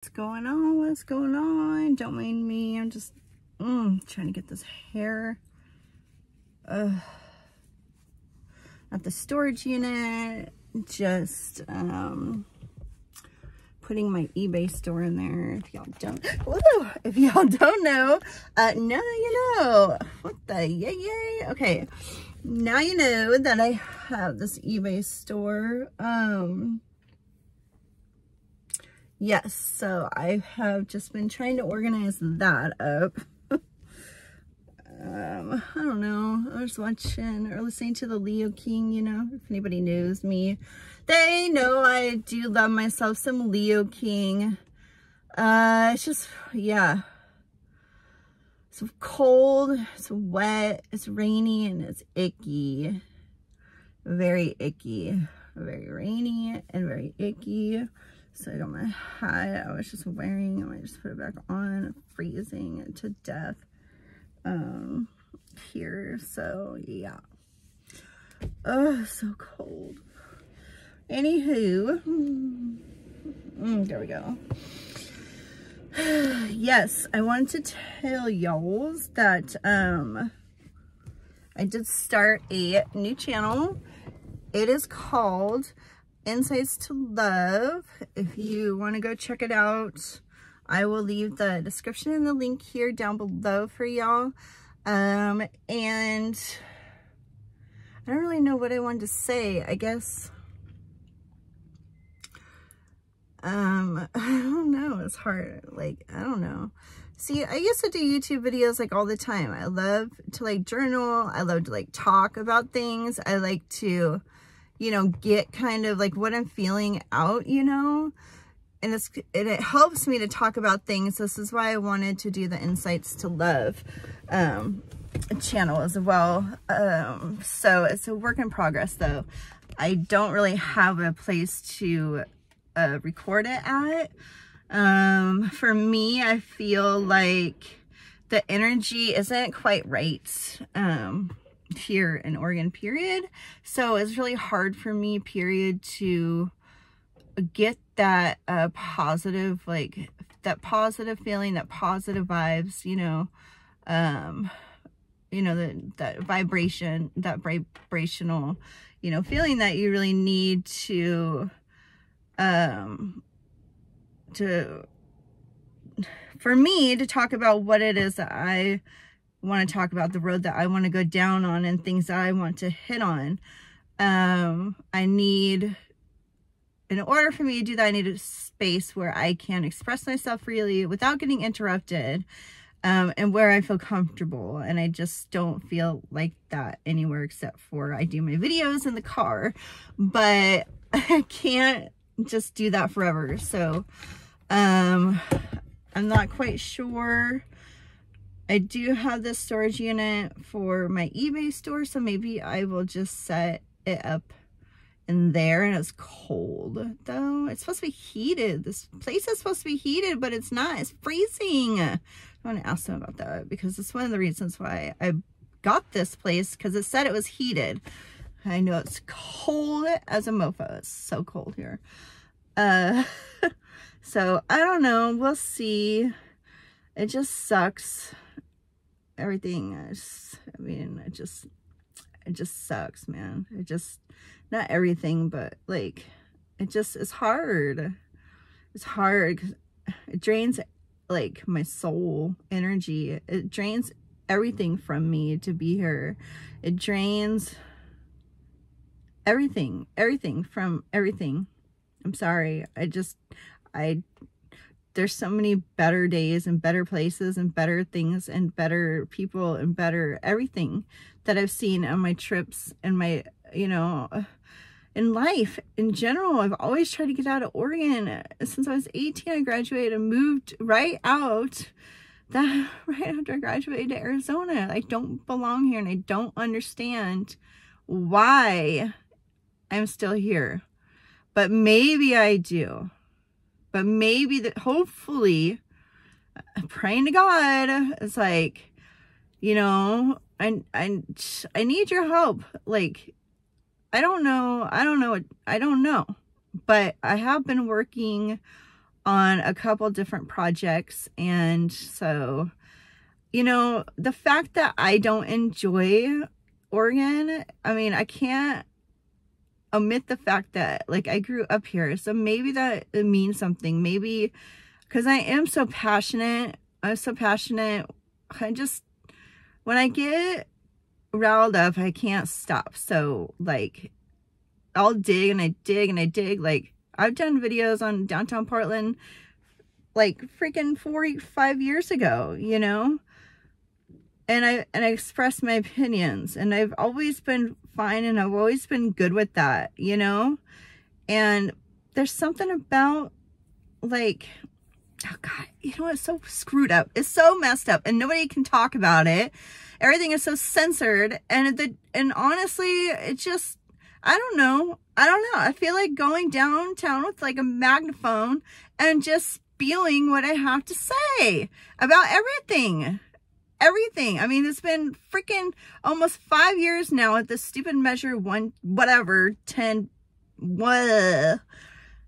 What's going on? What's going on? Don't mind me. I'm just trying to get this hair at the storage unit. Just putting my eBay store in there. If y'all don't, if y'all don't know, now you know. What the yay? Okay, now you know that I have this eBay store. Yes, so I have just been trying to organize that up. I don't know, I was watching or listening to the Leo King, you know, if anybody knows me, they know I do love myself some Leo King. It's just, yeah, it's cold, it's wet, it's rainy, and it's icky. Very icky, very rainy and very icky. So I got my hat I was just wearing. I might just put it back on. Freezing to death here. So yeah. Oh, so cold. Anywho, there we go. Yes, I wanted to tell y'all that I did start a new channel. It is called Insights to Love. If you want to go check it out, I will leave the description and the link here down below for y'all. And I don't really know what I wanted to say. I guess I don't know, it's hard. Like, I don't know. See, I used to do YouTube videos like all the time. I love to like journal. I love to like talk about things. I like to, you know, get kind of like what I'm feeling out, you know, and it helps me to talk about things. This is why I wanted to do the Insights to Love channel as well. So it's a work in progress though. I don't really have a place to record it at. For me, I feel like the energy isn't quite right here in Oregon, period. So it's really hard for me, period, to get that positive, like that positive feeling, that positive vibes, you know, that vibration, that vibrational, you know, feeling that you really need to for me to talk about what it is that I want to talk about, the road that I want to go down on and things that I want to hit on. I need, in order for me to do that, I need a space where I can express myself freely without getting interrupted, and where I feel comfortable. And I just don't feel like that anywhere except for I do my videos in the car, but I can't just do that forever. So I'm not quite sure. I do have this storage unit for my eBay store, so maybe I will just set it up in there. And it's cold though. It's supposed to be heated. This place is supposed to be heated, but it's not. It's freezing. I want to ask them about that because it's one of the reasons why I got this place, because it said it was heated. I know it's cold as a mofo. It's so cold here. So I don't know. We'll see. It just sucks. Everything is, I mean, it just sucks, man. It just, not everything, but like, it just is hard. It's hard because it drains like my soul energy. It drains everything from me to be here. It drains everything from everything. I'm sorry. There's so many better days and better places and better things and better people and better everything that I've seen on my trips and my, you know, in life in general. I've always tried to get out of Oregon. Since I was 18, I graduated and moved right after I graduated to Arizona. I don't belong here, and I don't understand why I'm still here. But maybe I do. But maybe that, hopefully, I'm praying to God. It's like, you know, I need your help. Like, I don't know. But I have been working on a couple different projects. And so, you know, the fact that I don't enjoy Oregon, I mean, I can't omit the fact that, like, I grew up here. So maybe that it means something. Maybe because I am so passionate. I'm so passionate. I just, when I get riled up, I can't stop. So, like, I'll dig and I dig and I dig. Like, I've done videos on downtown Portland, like, freaking 45 years ago, you know? And I express my opinions, and I've always been fine, and I've always been good with that, you know? And there's something about, like, oh God, you know, it's so screwed up. It's so messed up, and nobody can talk about it. Everything is so censored, and honestly, it just, I don't know. I feel like going downtown with, like, a magnaphone and just spewing what I have to say about everything. I mean, it's been freaking almost 5 years now at this stupid Measure 10,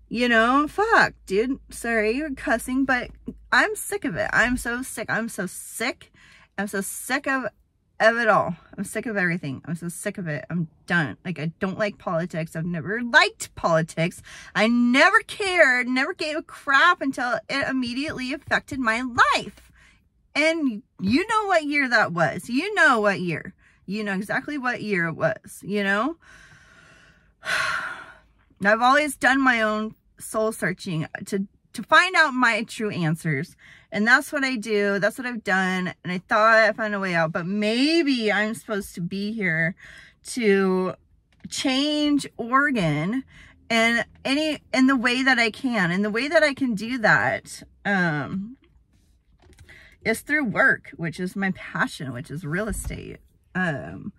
you know, fuck, dude. Sorry, you're cussing, but I'm sick of it. I'm so sick. I'm so sick of it all. I'm sick of everything. I'm so sick of it. I'm done. Like, I don't like politics. I've never liked politics. I never cared, never gave a crap until it immediately affected my life. And you know what year that was. You know what year. You know exactly what year it was, you know? I've always done my own soul searching to find out my true answers. And that's what I do. That's what I've done. And I thought I found a way out. But maybe I'm supposed to be here to change Oregon in the way that I can. And the way that I can do that, is through work, which is my passion, which is real estate. For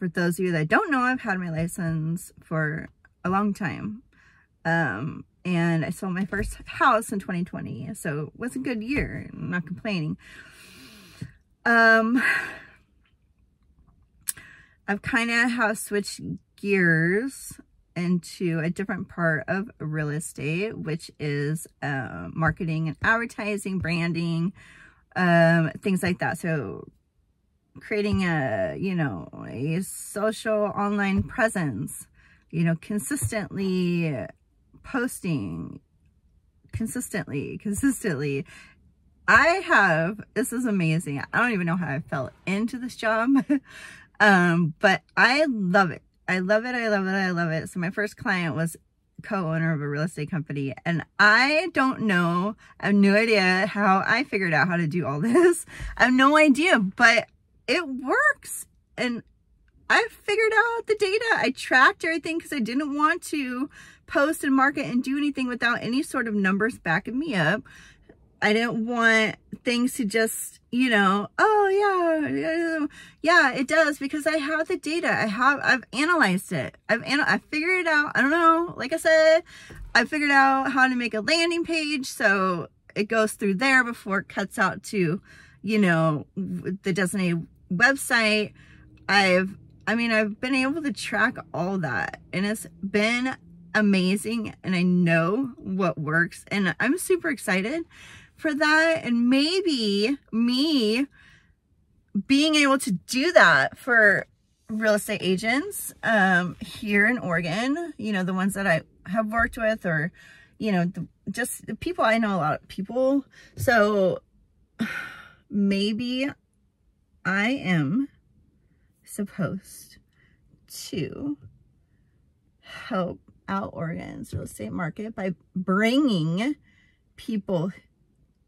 those of you that don't know, I've had my license for a long time. And I sold my first house in 2020. So it was a good year. I'm not complaining. I've kind of have switched gears into a different part of real estate, which is marketing and advertising, branding, things like that. So creating a social online presence, you know, consistently posting, consistently. This is amazing. I don't even know how I fell into this job. But I love it. I love it. So my first client was co-owner of a real estate company, and I don't know, I have no idea how I figured out how to do all this. I have no idea, but it works. And I figured out the data. I tracked everything because I didn't want to post and market and do anything without any sort of numbers backing me up. I didn't want things to just, you know, oh yeah, it does, because I have the data. I've analyzed it. I figured it out. I don't know. Like I said, I figured out how to make a landing page so it goes through there before it cuts out to, you know, the designated website. I've been able to track all that, and it's been amazing, and I know what works, and I'm super excited for that. And maybe me being able to do that for real estate agents here in Oregon, you know, the ones that I have worked with, or, you know, just the people, I know a lot of people. So maybe I am supposed to help out Oregon's real estate market by bringing people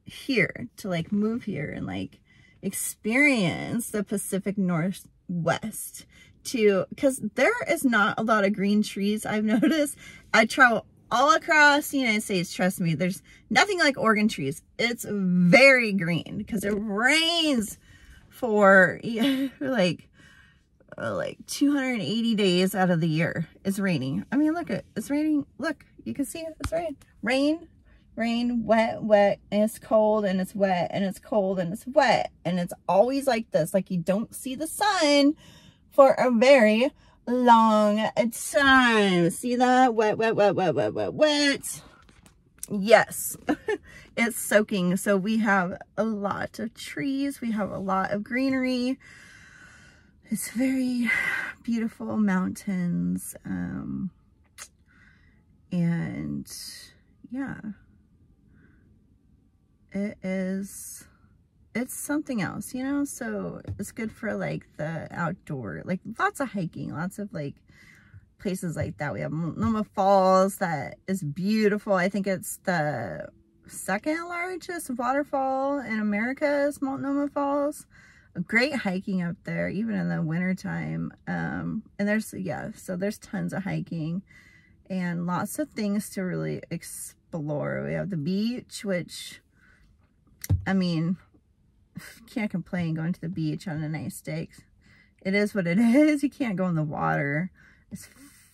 here to, like, move here and, like, experience the Pacific Northwest because there is not a lot of green trees. I've noticed. I travel all across the United States. Trust me, there's nothing like Oregon trees. It's very green because it rains for like 280 days out of the year. It's raining. I mean, look, it's raining. Look, you can see it. It's rain, wet, and it's cold, and it's wet, and it's cold, and it's wet, and it's always like this. Like, you don't see the sun for a very long time. See that? Wet. Yes, it's soaking. So we have a lot of trees. We have a lot of greenery. It's very beautiful mountains. And yeah, it's something else, you know? So it's good for like the outdoor, like lots of hiking, lots of like places like that. We have Multnomah Falls that is beautiful. I think it's the second largest waterfall in America is Multnomah Falls. Great hiking up there, even in the wintertime. And there's, yeah, so there's tons of hiking and lots of things to really explore. We have the beach, which, I mean, can't complain going to the beach on a nice day. It is what it is. You can't go in the water. It's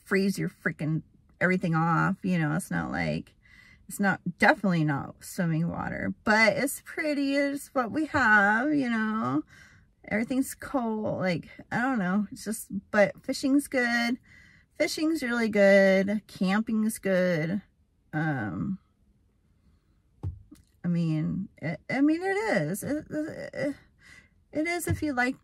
freeze your freaking everything off, you know. It's not like, it's not, definitely not swimming water, but it's pretty. It's what we have, you know. Everything's cold, like, I don't know, it's just, but fishing's good. Fishing's really good. Camping's good. I mean, it is. It is if you like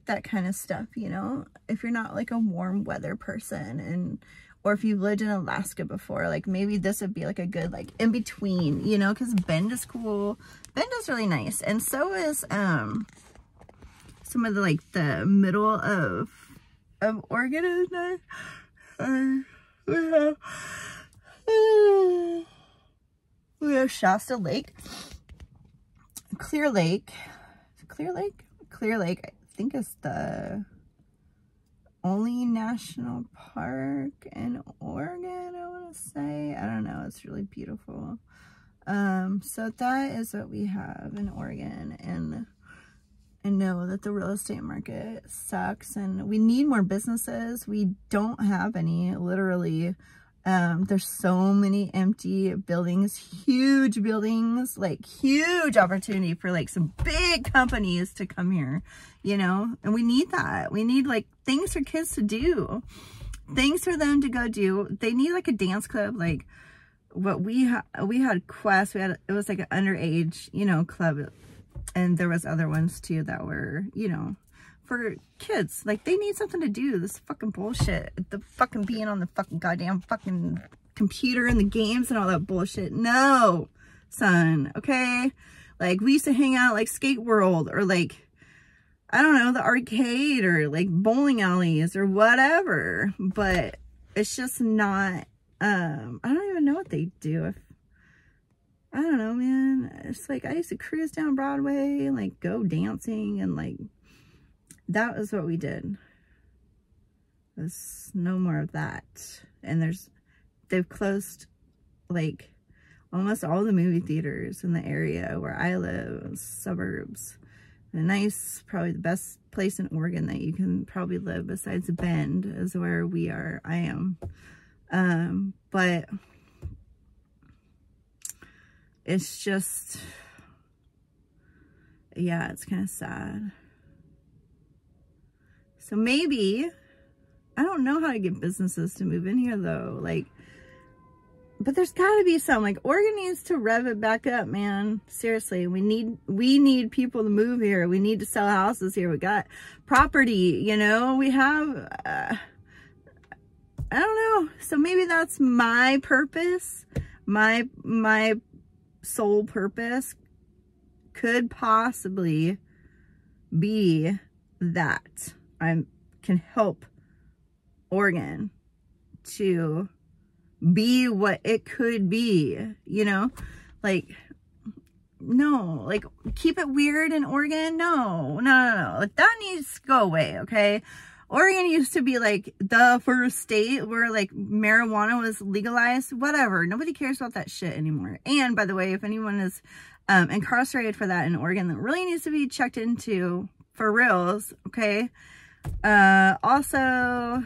that kind of stuff, you know. If you're not like a warm weather person, and or if you've lived in Alaska before, like maybe this would be like a good like in between, you know, because Bend is cool. Bend is really nice, and so is some of the like the middle of Oregon is nice. We have Shasta Lake, Clear Lake. Clear Lake? Clear Lake, I think, is the only national park in Oregon, I want to say. I don't know. It's really beautiful. So that is what we have in Oregon, and I know that the real estate market sucks and we need more businesses. We don't have any, literally. There's so many empty buildings, huge buildings, like huge opportunity for like some big companies to come here, you know, and we need that. We need like things for kids to do, things for them to go do. They need like a dance club, like what we had Quest, it was like an underage, you know, club. And there was other ones too that were, you know, for kids. Like, they need something to do. This fucking bullshit. The fucking being on the fucking goddamn fucking computer and the games and all that bullshit. No, son, okay? Like, we used to hang out like Skate World or like, I don't know, the arcade or like bowling alleys or whatever. But it's just not, I don't even know what they do. I don't know, man. It's like, I used to cruise down Broadway and like go dancing, and like, that was what we did. There's no more of that. And they've closed like almost all the movie theaters in the area where I live, suburbs. A nice, probably the best place in Oregon that you can probably live besides Bend is where I am. But it's just, yeah, it's kind of sad. So maybe, I don't know how to get businesses to move in here though. Like, but there's gotta be some, like, Oregon needs to rev it back up, man. Seriously, we need people to move here. We need to sell houses here. We got property, you know, we have, I don't know. So maybe that's my purpose. My sole purpose could possibly be that I can help Oregon to be what it could be, you know? Like, no, like, keep it weird in Oregon? No. Like, that needs to go away, okay? Oregon used to be like the first state where like marijuana was legalized. Whatever. Nobody cares about that shit anymore. And by the way, if anyone is incarcerated for that in Oregon, that really needs to be checked into for reals, okay? Also,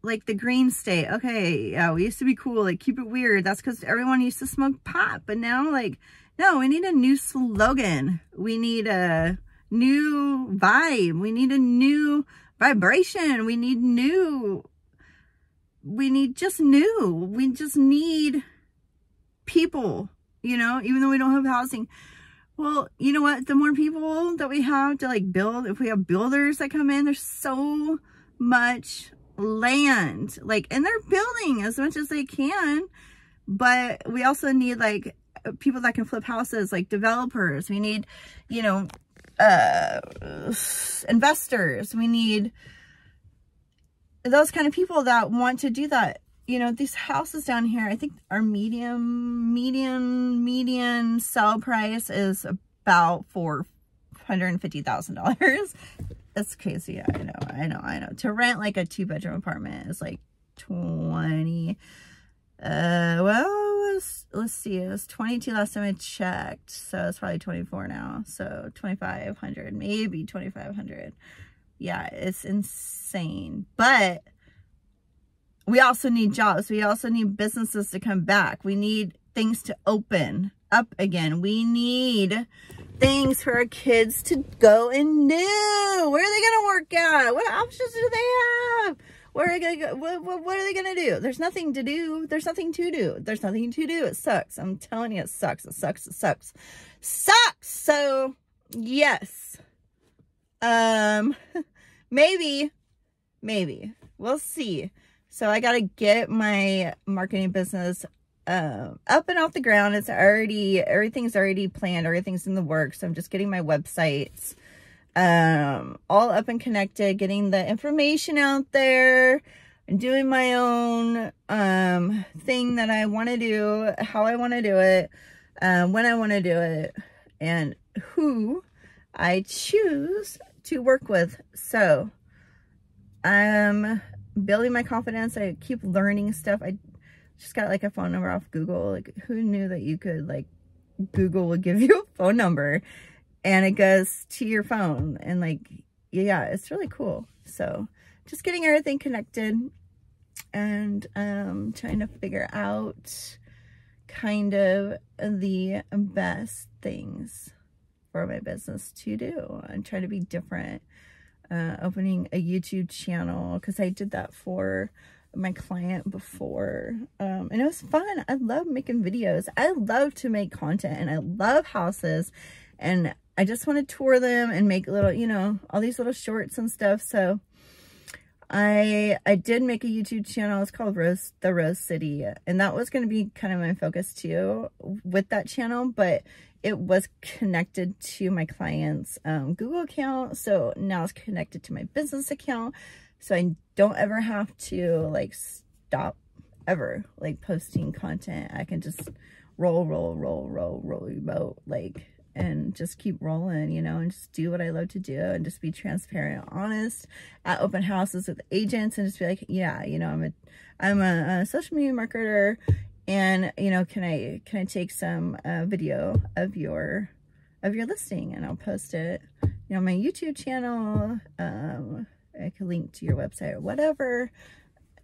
like the green state. Okay, yeah, we used to be cool. Like, keep it weird. That's because everyone used to smoke pot. But now, like, no, we need a new slogan. We need a new vibe. We need a new vibration. We need just new. We just need people, you know, even though we don't have housing. Well, you know what? The more people that we have to like build, if we have builders that come in, there's so much land, like, and they're building as much as they can, but we also need like people that can flip houses, like developers. We need, you know, investors. We need those kind of people that want to do that. You know, these houses down here, I think our median sell price is about $450,000. That's crazy. I know. To rent like a 2-bedroom apartment is like 20. Well, let's see. It was 22 last time I checked, so it's probably 24 now. So 2,500, maybe 2,500. Yeah, it's insane. But we also need jobs. We also need businesses to come back. We need things to open up again. We need things for our kids to go and do. Where are they going to work at? What options do they have? Where are they going to go? What are they going to do? There's nothing to do. There's nothing to do. There's nothing to do. It sucks. I'm telling you, it sucks. It sucks. It sucks. Sucks. So, yes. Maybe. We'll see. So I got to get my marketing business up and off the ground. Everything's already planned. Everything's in the works. I'm just getting my websites all up and connected, getting the information out there, and doing my own thing that I want to do, how I want to do it, when I want to do it, and who I choose to work with. So I'm building my confidence. I keep learning stuff. I just got like a phone number off Google. Like, who knew that you could, like, Google would give you a phone number and it goes to your phone, and like, yeah, it's really cool. So just getting everything connected and trying to figure out kind of the best things for my business to do. I'm trying to be different. Opening a YouTube channel, because I did that for my client before, and it was fun. I love making videos. I love to make content, and I love houses, and I just want to tour them and make little, you know, all these little shorts and stuff. So I did make a YouTube channel. It's called The Rose City, and that was going to be kind of my focus too with that channel, but it was connected to my client's Google account. So now it's connected to my business account. So I don't ever have to like stop ever like posting content. I can just roll your boat, like, and just keep rolling, you know, and just do what I love to do, and just be transparent, honest at open houses with agents, and just be like, yeah, you know, I'm a social media marketer, and, you know, can I take some video of your listing, and I'll post it, you know, on my YouTube channel. I can link to your website or whatever,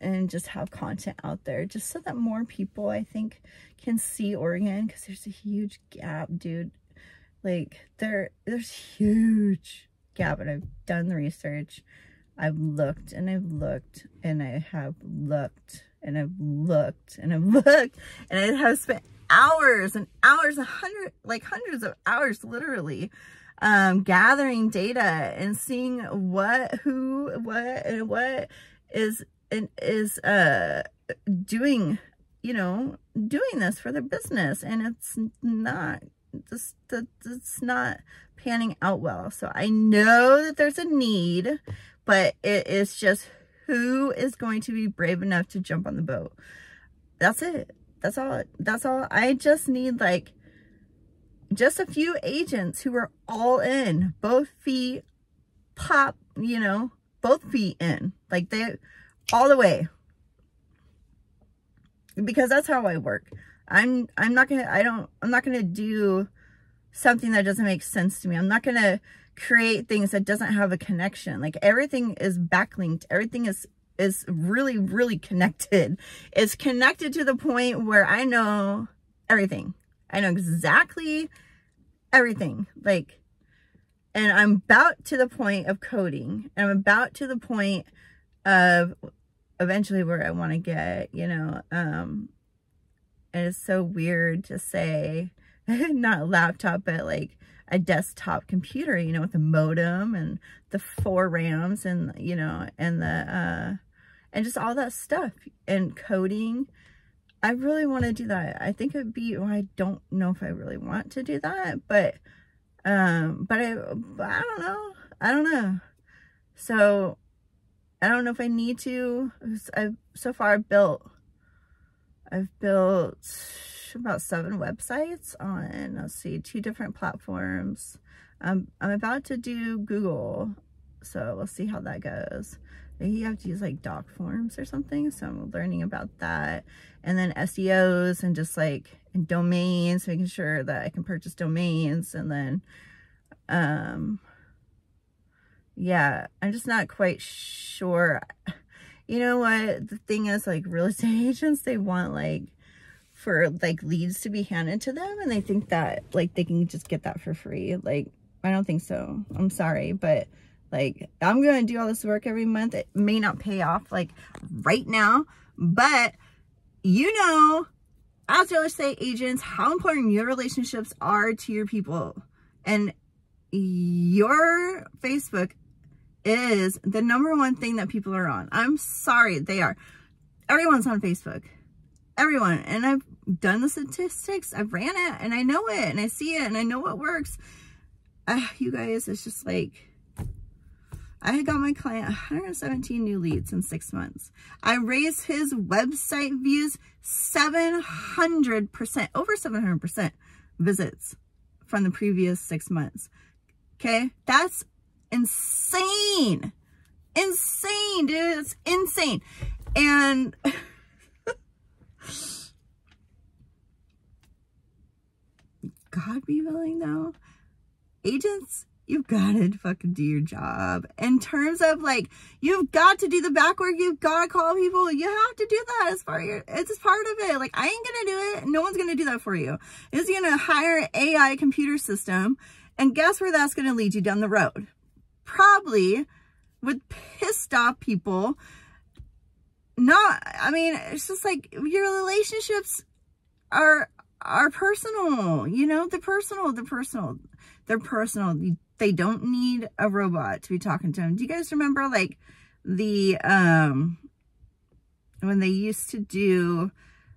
and just have content out there, just so that more people, I think, can see Oregon, because there's a huge gap, dude. Like, there's huge gap, and I've done the research. I've looked and I've looked and I have looked and I've looked and I've looked, and I have spent hours and hours, hundreds of hours literally, gathering data and seeing what is doing, you know, doing this for their business, and it's not panning out well. So I know that there's a need, but it is just who is going to be brave enough to jump on the boat. That's it. That's all. I just need like just a few agents who are all in, both feet pop, you know, both feet in, like they all the way, because that's how I work. I'm not gonna do something that doesn't make sense to me. I'm not gonna create things that doesn't have a connection. Like, everything is backlinked. Everything is really, really connected. It's connected to the point where I know everything. I know exactly everything. Like, and I'm about to the point of coding, and I'm about to the point of eventually where I want to get, you know, And it's so weird to say, not a laptop, but like a desktop computer, you know, with the modem and the 4 RAMs and, you know, and the, and just all that stuff and coding. I really want to do that. I think it'd be, well, I don't know if I really want to do that, but I don't know. I don't know. So I don't know if I need to. So far I've built about 7 websites on, let's see, 2 different platforms. I'm about to do Google, so we'll see how that goes. You have to use like doc forms or something, so I'm learning about that. And then SEOs and just like and domains, making sure that I can purchase domains. And then yeah, I'm just not quite sure. You know what the thing is, like real estate agents, they want like for like leads to be handed to them, and they think that like they can just get that for free. Like, I don't think so. I'm sorry, but like, I'm going to do all this work every month. It may not pay off like right now, but you know, as real estate agents, how important your relationships are to your people. And your Facebook is the #1 thing that people are on. I'm sorry, they are. Everyone's on Facebook. Everyone. And I've done the statistics. I've ran it and I know it and I see it and I know what works. You guys, it's just like, I got my client 117 new leads in 6 months. I raised his website views 700%, over 700% visits from the previous 6 months. Okay, that's insane. Insane, dude. It's insane. And God be willing though, agents, you've got to fucking do your job. In terms of like, you've got to do the back work. You've got to call people. You have to do that as part of your, it's just part of it. Like, I ain't going to do it. No one's going to do that for you. It's going to hire an AI computer system. And guess where that's going to lead you down the road? Probably with pissed off people. Not, I mean, it's just like your relationships are personal, you know, they're personal. They don't need a robot to be talking to them. Do you guys remember like the, when they used to do,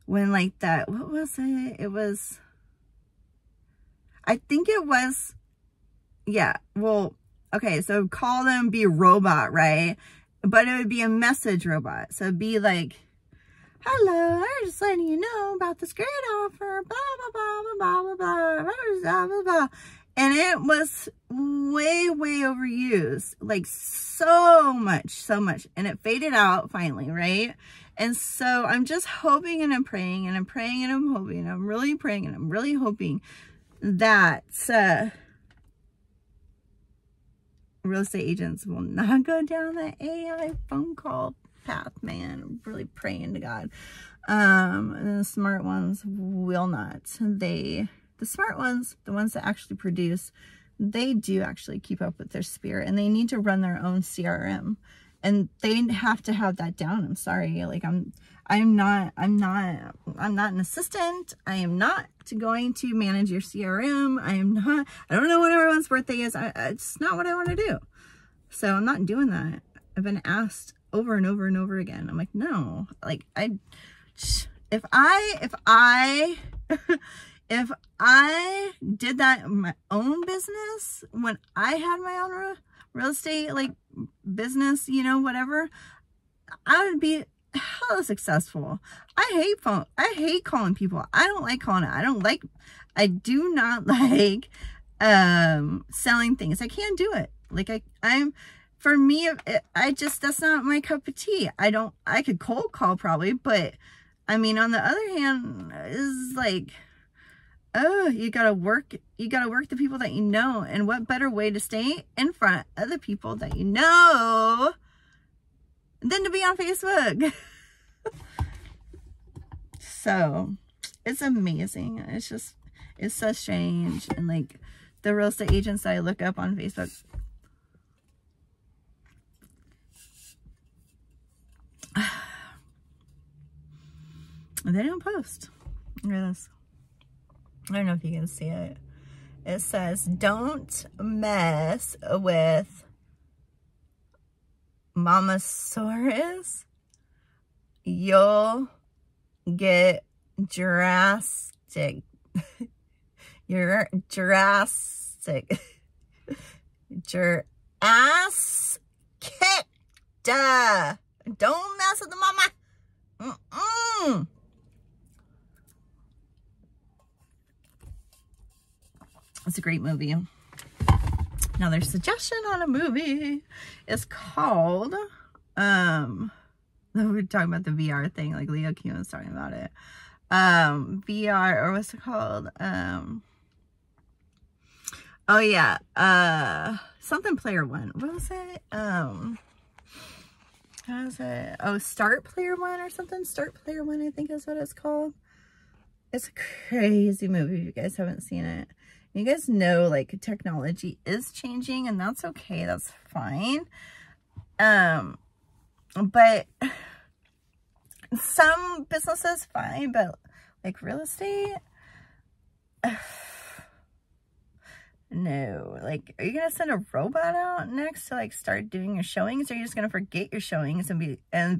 when like that, what was it? It was, I think it was, yeah, well, okay, so call them be a robot, right? But it would be a message robot. So it'd be like, hello, I'm just letting you know about this great offer, blah, blah, blah, blah, blah, blah, blah, blah, blah, blah. And it was way, way overused, like so much. And it faded out finally, right? And so I'm just hoping and I'm praying and I'm praying and I'm hoping and I'm really praying and I'm really hoping that real estate agents will not go down that AI phone call path, man. I'm really praying to God. And the smart ones will not. The smart ones, the ones that actually produce, they do actually keep up with their spirit, and they need to run their own CRM, and they have to have that down. I'm sorry. Like I'm not an assistant. I am not going to manage your CRM. I don't know when everyone's birthday is. It's not what I want to do. So I'm not doing that. I've been asked over and over and over again. I'm like, no, like if I did that in my own business, when I had my own real estate, like business, you know, whatever, I would be hella successful. I hate calling people. I don't like calling it. I do not like selling things. I can't do it. Like for me, that's not my cup of tea. I could cold call probably, but I mean, on the other hand, is like, oh, you gotta work the people that you know. And what better way to stay in front of the people that you know than to be on Facebook? So it's amazing. It's so strange. And like the real estate agents that I look up on Facebook, they don't post. Look at this. I don't know if you can see it. It says, don't mess with Mamasaurus. You'll get Jurassic. You're Jurassic. Jurassic. Duh. Don't mess with the mama. It's a great movie. Now their suggestion on a movie is called, we were talking about the VR thing, like Leo Q was talking about it. VR, or what's it called? Oh yeah, something Player One. What was it? How was it? Oh, Start Player One or something? Start Player One, I think is what it's called. It's a crazy movie if you guys haven't seen it. You guys know, like, technology is changing, and that's okay. That's fine. But some businesses, fine, but, like, real estate, no. Like, are you going to send a robot out next to, like, start doing your showings? Or are you just going to forget your showings and be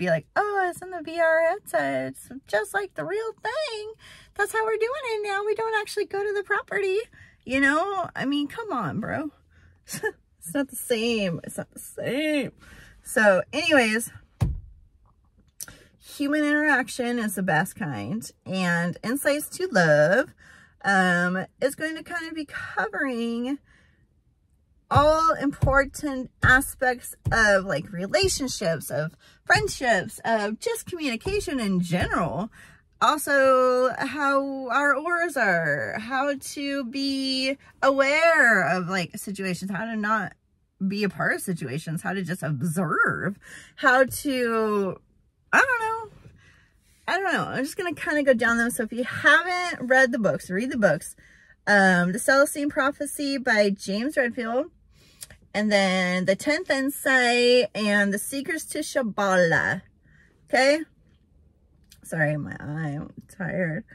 like, oh, it's in the VR headset. It's just like the real thing. That's how we're doing it now. We don't actually go to the property. You know, I mean, come on, bro. It's not the same. It's not the same. So, anyways, human interaction is the best kind. And Insights to Love is going to kind of be covering all important aspects of, like, relationships, of friendships, of just communication in general. Also, how our auras are, how to be aware of, like, situations, how to not be a part of situations, how to just observe, how to, I don't know. I'm just going to kind of go down them. So if you haven't read the books, read the books. The Celestine Prophecy by James Redfield. And then The 10th Insight and The Secrets to Shambhala. Okay? Sorry, my eye, I'm tired.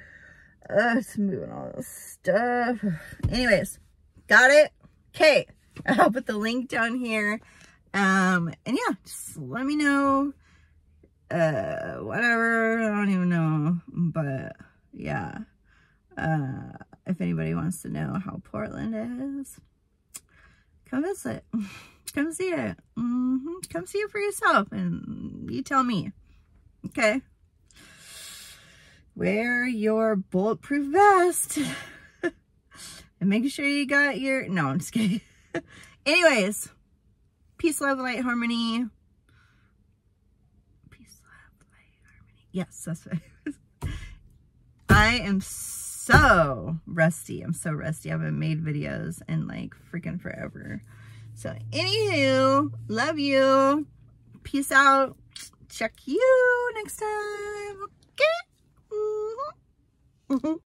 It's moving all this stuff. Anyways, got it? Okay, I'll put the link down here. And yeah, just let me know. Whatever, I don't even know. But yeah, if anybody wants to know how Portland is, come visit. Come see it. Come see it for yourself and you tell me. Okay? Wear your bulletproof vest. And make sure you got your... No, I'm just kidding. Anyways. Peace, love, light, harmony. Peace, love, light, harmony. Yes, that's right. I am so rusty. I'm so rusty. I haven't made videos in, like, freaking forever. So, anywho, love you. Peace out. Check you next time. Okay?